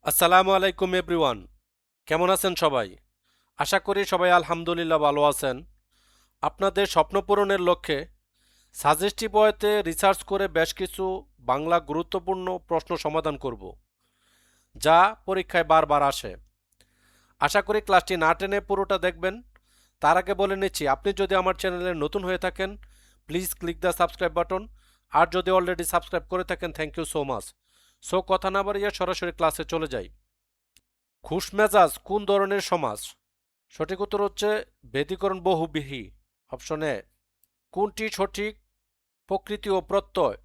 আসসালামু আলাইকুম এভরিওয়ান। কেমন আছেন সবাই? আশা করি সবাই আলহামদুলিল্লাহ ভালো আছেন। আপনাদের স্বপ্ন পূরণের লক্ষ্যে সাজেস্টিভ ওয়েতে রিসার্চ করে বেশ কিছু বাংলা গুরুত্বপূর্ণ প্রশ্ন সমাধান করব, যা পরীক্ষায় বারবার আসে। আশা করি ক্লাসটি না টেনে পুরোটা দেখবেন। তার আগে বলে নিচ্ছি, আপনি যদি আমার চ্যানেলে নতুন হয়ে থাকেন please click the subscribe button, আর যদি অলরেডি সাবস্ক্রাইব করে থাকেন thank you so much. So কথা না বাড়িয়ে সরাসরি ক্লাসে চলে যাই। খুশমেজাজ কোন ধরনের সমাজ? সঠিক উত্তর হচ্ছে ব্যতিকরণ বহুব্রীহি, অপশন এ। কোনটি সঠিক প্রকৃতি ও প্রত্যয়?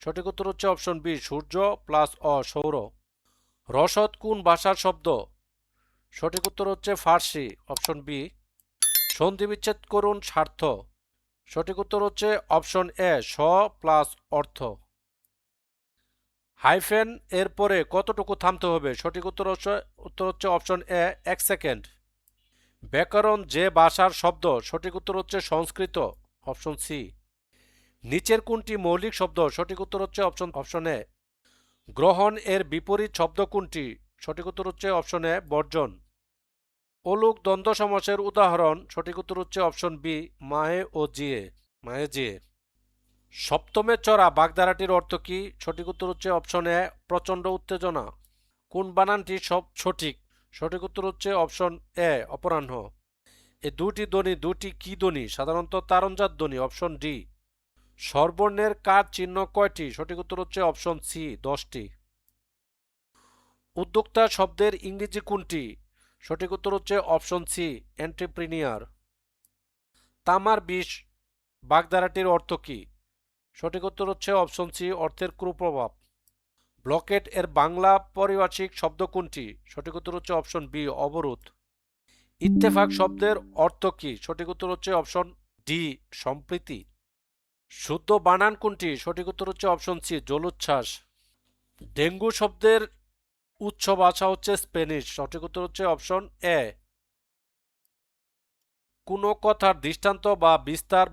সঠিক উত্তর হচ্ছে অপশন বি, সূর্য প্লাস সৌর। রসদ কোন ভাষার শব্দ? সঠিক উত্তর হচ্ছে ফার্সি, অপশন বি। সন্ধি বিচ্ছেদ করুন স্বার্থ। সঠিক উত্তর হচ্ছে অপশন এ, স প্লাস অর্থ। হাইফেন এর পরে কতটুকু থামতে হবে? সঠিক উত্তর হচ্ছে অপশন এ, 1 সেকেন্ড। ব্যাকরণ যে ভাষার শব্দ? সঠিক উত্তর হচ্ছে সংস্কৃত, অপশন সি। নিচের কোনটি মৌলিক শব্দ? সঠিক উত্তর হচ্ছে অপশন এ। গ্রহণ এর বিপরীত শব্দ কোনটি? সঠিক উত্তর হচ্ছে অপশন এ, বর্জন। অলুক দ্বন্দ্ব সমাসের উদাহরণ? সঠিক উত্তর হচ্ছে অপশন বি, মাহে ও জিয়ে, মাহে জিয়ে। সপ্তমে চড়া বাগধারাটির অর্থ কি? সঠিক উত্তর হচ্ছে অপশন এ, প্রচণ্ড উত্তেজনা। কোন বানানটি সব সঠিক? সঠিক উত্তর হচ্ছে অপশন এ, অপরাহ্ন। এই দুটি ধ্বনি দুটি কি ধ্বনি? সাধারণত তারণজাত ধ্বনি, অপশন ডি। স্বরবর্ণের কার চিহ্ন কয়টি? সঠিক উত্তর হচ্ছে অপশন সি, 10টি। উদ্যোক্তা শব্দের ইংরেজি কোনটি? সঠিক উত্তর হচ্ছে অপশন সি, এন্ট্রেপ্রিনিয়ার। তামার বিষ বাগধারাটির অর্থ কি? সঠিক উত্তর হচ্ছে অপশন সি, অর্থের কুপ্রভাব। ব্লকেট এর বাংলা পারিভাষিক শব্দ কোনটি? সঠিক উত্তর হচ্ছে অপশন বি, অবরোধ। ইত্তেফাক শব্দের অর্থ কি? সঠিক উত্তর হচ্ছে অপশন ডি, সম্প্রীতি। শুদ্ধ বানান কোনটি? সঠিক উত্তর হচ্ছে অপশন সি, জলোচ্ছ্বাস। ডেঙ্গু শব্দের উৎস ভাষা হচ্ছে স্প্যানিশ, সঠিক উত্তর হচ্ছে অপশন এ। কোনো কথার দৃষ্টান্ত বা বিস্তার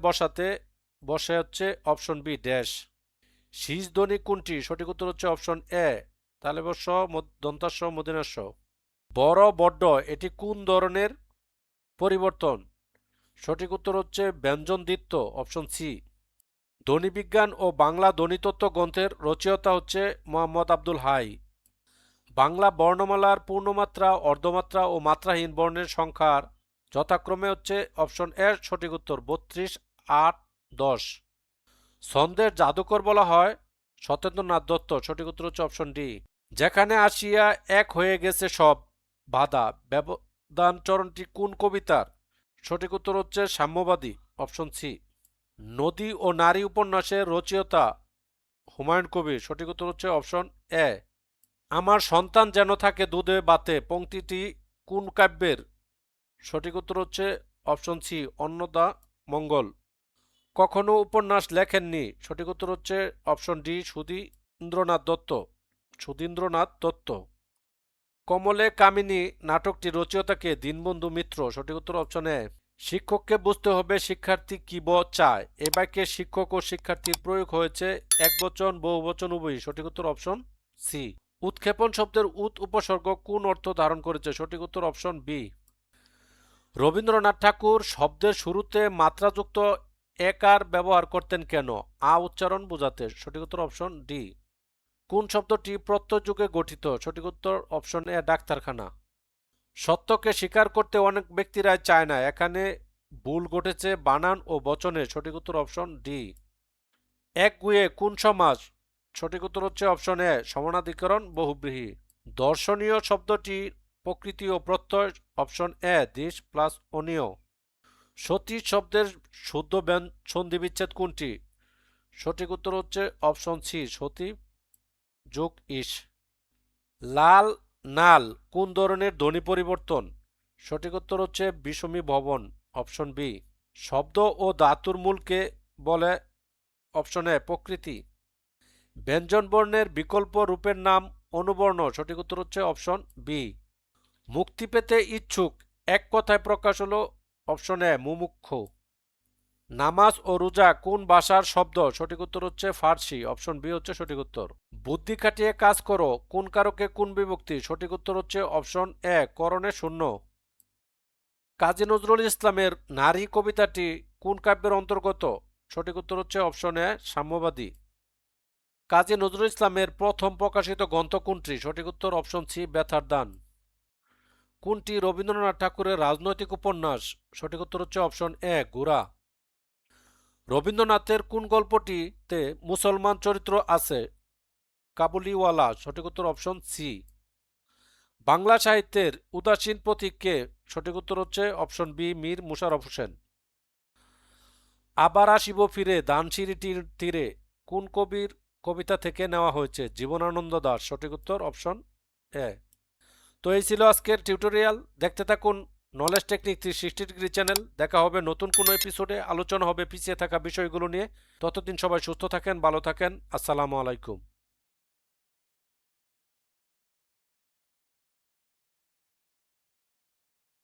বসে হচ্ছে অপশন বি, ড্যাশ। শীষ ধ্বনি কোনটি? সঠিক উত্তর হচ্ছে অপশন এ, তালেবস্য দন্তাস্য মদিনাস্য। বড় বড্ড এটি কোন ধরনের পরিবর্তন? সঠিক উত্তর হচ্ছে ব্যঞ্জন দ্বিত্ব, অপশন সি। ধ্বনিবিজ্ঞান ও বাংলা ধ্বনিতত্ত্ব গ্রন্থের রচয়িতা হচ্ছে মোহাম্মদ আব্দুল হাই। বাংলা বর্ণমালার পূর্ণমাত্রা, অর্ধমাত্রা ও মাত্রাহীন বর্ণের সংখ্যার যথাক্রমে হচ্ছে অপশন এর সঠিক উত্তর 32, 8, 10। ছন্দের জাদুকর বলা হয় সত্যেন্দ্রনাথ দত্ত, সঠিক উত্তর হচ্ছে অপশন ডি। যেখানে আসিয়া এক হয়ে গেছে সব বাধা ব্যবধান চরণটি কোন কবিতার? সঠিক উত্তর হচ্ছে সাম্যবাদী, অপশন সি। নদী ও নারী উপন্যাসের রচয়িতা হুমায়ুন কবির, সঠিক উত্তর হচ্ছে অপশন এ। আমার সন্তান যেন থাকে দুধে ভাতে পংক্তিটি কোন কাব্যের? সঠিক উত্তর হচ্ছে অপশন সি, অন্নদা মঙ্গল। কখনো উপন্যাস লেখেননি? সঠিক উত্তর হচ্ছে অপশন ডি, সুধীন্দ্রনাথ দত্ত। কমলে কামিনী নাটকটি রচয়িতাকে দীনবন্ধু মিত্র, সঠিক উত্তর অপশন এ। শিক্ষককে বুঝতে হবে শিক্ষার্থী কি চায়, এ বাক্যে শিক্ষক ও শিক্ষার্থীর প্রয়োগ হয়েছে একবচন বহুবচন উভয়ই, সঠিক উত্তর অপশন সি। উৎক্ষেপণ শব্দের উপসর্গ কোন অর্থ ধারণ করেছে? সঠিক উত্তর অপশন বি। রবীন্দ্রনাথ ঠাকুর শব্দের শুরুতে মাত্রাযুক্ত একার ব্যবহার করতেন কেন? উচ্চারণ বোঝাতে, সঠিক উত্তর অপশন ডি। কোন শব্দটি প্রত্যয় যুগে গঠিত? সঠিক উত্তর অপশন এ, ডাক্তারখানা। সত্যকে স্বীকার করতে অনেক ব্যক্তিরাই চায় না, এখানে ভুল ঘটেছে বানান ও বচনে, সঠিক উত্তর অপশন ডি। একগুঁয়ে কোন সমাজ? সঠিক উত্তর হচ্ছে অপশন এ, সমানাধিকরণ বহুব্রীহি। দর্শনীয় শব্দটি প্রকৃতি ও প্রত্যয়, অপশন এ, দিস প্লাস অনীয়। সতী শব্দের শুদ্ধ সন্ধি বিচ্ছেদ কোনটি? সঠিক উত্তর হচ্ছে অপশন সি, সতী যোগ ইস। লাল নাল কোন ধরনের ধ্বনি পরিবর্তন? সঠিক উত্তর হচ্ছে বিষমী ভবন, অপশন বি। শব্দ ও ধাতুর মূলকে বলে? অপশন এ, প্রকৃতি। ব্যঞ্জন বর্ণের বিকল্প রূপের নাম অনুবর্ণ, সঠিক উত্তর হচ্ছে অপশন বি। মুক্তি পেতে ইচ্ছুক এক কথায় প্রকাশ হলো? অপশন এ, মুমুক্ষু। নামাজ ও রোজা কোন ভাষার শব্দ? সঠিক উত্তর হচ্ছে ফার্সি, অপশন বি হচ্ছে সঠিক উত্তর। বুদ্ধি খাটিয়ে কাজ করো কোন কারকে কোন বিভক্তি? সঠিক উত্তর হচ্ছে অপশন এ করণে শূন্য। কাজী নজরুল ইসলামের নারী কবিতাটি কোন কাব্যের অন্তর্গত? সঠিক উত্তর হচ্ছে অপশন এ সাম্যবাদী। কাজী নজরুল ইসলামের প্রথম প্রকাশিত গ্রন্থ কোনটি? সঠিক উত্তর অপশন সি ব্যথার দান। কোনটি রবীন্দ্রনাথ ঠাকুরের রাজনৈতিক উপন্যাস? সঠিক উত্তর হচ্ছে অপশন এ গোরা। রবীন্দ্রনাথের কোন গল্পটিতে মুসলমান চরিত্র আছে? কাবুলিওয়ালা, সঠিক উত্তর অপশন সি। বাংলা সাহিত্যের উদাসীন প্রতীক কে? সঠিক উত্তর হচ্ছে অপশন বি মীর মুশাররফ হোসেন। আবার আসিব ফিরে ধানসিঁড়িটির তীরে কোন কবির কবিতা থেকে নেওয়া হয়েছে? জীবনানন্দ দাশ, সঠিক উত্তর অপশন এ। তো এই ছিল আজকের টিউটোরিয়াল। দেখতে থাকুন নলেজ টেকনিক 360 ডিগ্রি চ্যানেল। দেখা হবে নতুন কোনো এপিসোডে, আলোচনা হবে পিছিয়ে থাকা বিষয়গুলো নিয়ে। ততদিন সবাই সুস্থ থাকেন, ভালো থাকেন। আসসালামু আলাইকুম।